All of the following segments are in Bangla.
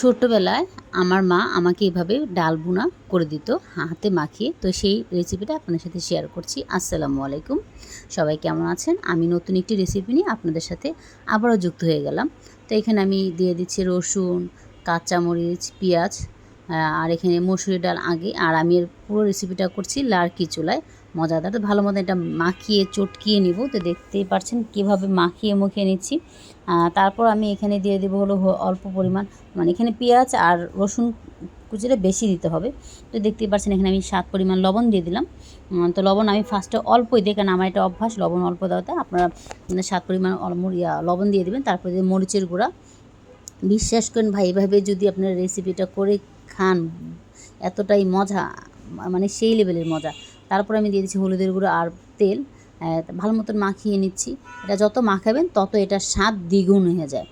ছোট্টবেলায় আমার মা আমাকে এভাবে ডাল ভুনা করে দিত হাতে মাখিয়ে। তো সেই রেসিপিটা আপনাদের সাথে শেয়ার করছি। আসসালামু আলাইকুম, সবাই কেমন আছেন? আমি নতুন একটি রেসিপি নিয়ে আপনাদের সাথে আবারও যুক্ত হয়ে গেলাম। তো এখানে আমি দিয়ে দিচ্ছি রসুন, কাঁচামরিচ, পেঁয়াজ, আর এখানে মসুরি ডাল আগে। আর আমি এর পুরো রেসিপিটা করছি লার্কি চুলায়, মজাদার। তো ভালো মতো এটা মাখিয়ে চটকিয়ে নিব। তো দেখতেই পাচ্ছেন কীভাবে মাখিয়ে মুখিয়ে নিচ্ছি। তারপর আমি এখানে দিয়ে দেবো হলো অল্প পরিমাণ, মানে এখানে পেঁয়াজ আর রসুন কুচিটা বেশি দিতে হবে। তো দেখতেই পাচ্ছেন এখানে আমি স্বাদ পরিমাণ লবণ দিয়ে দিলাম। তো লবণ আমি ফার্স্টে অল্পই দিই, কারণ আমার এটা অভ্যাস লবণ অল্প দেওয়াতে। আপনারা স্বাদ পরিমাণ লবণ দিয়ে দেবেন। তারপরে দিয়ে মরিচের গুঁড়া। বিশ্বাস করেন ভাই, এভাবে যদি আপনারা রেসিপিটা করে খান, এতটাই মজা, মানে সেই লেভেলের মজা। তারপর আমি দিয়ে দিচ্ছি হলুদের গুঁড়ো আর তেল। ভালো মতন মাখিয়ে নিচ্ছি। এটা যত মাখাবেন তত এটার স্বাদ দ্বিগুণ হয়ে যায়।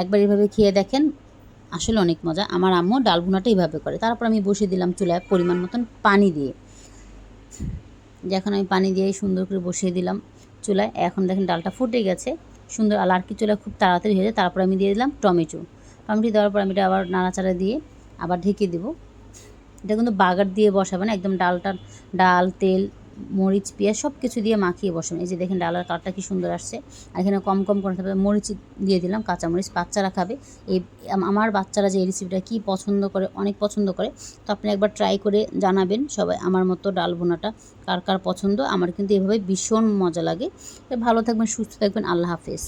একবার এভাবে খেয়ে দেখেন, আসলে অনেক মজা। আমার আম্মু ডাল ভুনাটা এইভাবে করে। তারপর আমি বসিয়ে দিলাম চুলায় পরিমাণ মতন পানি দিয়ে। এখন আমি পানি দিয়ে সুন্দর করে বসিয়ে দিলাম চুলায়। এখন দেখেন ডালটা ফুটে গেছে সুন্দর। আর কি চুলা খুব তাড়াতাড়ি হয়ে যায়। তারপর আমি দিয়ে দিলাম টমেটো দেওয়ার পর আমি এটা আবার নাড়াচাড়া দিয়ে আবার ঢেকে দেবো। এটা কিন্তু বাগার দিয়ে বসাবেন, একদম ডাল, তেল, মরিচ, পেঁয়াজ সব কিছু দিয়ে মাখিয়ে বসাবেন। এই যে দেখেন ডালের কালারটা কি সুন্দর আসছে। আর এখানে কম করে তারপরে মরিচ দিয়ে দিলাম, কাঁচামরিচ। বাচ্চারা খাবে। এই আমার বাচ্চারা যে এই রেসিপিটা কী পছন্দ করে, অনেক পছন্দ করে। তো আপনি একবার ট্রাই করে জানাবেন সবাই আমার মতো ডাল ভুনাটা কার কার পছন্দ। আমার কিন্তু এভাবে ভীষণ মজা লাগে। ভালো থাকবেন, সুস্থ থাকবেন। আল্লাহ হাফেজ।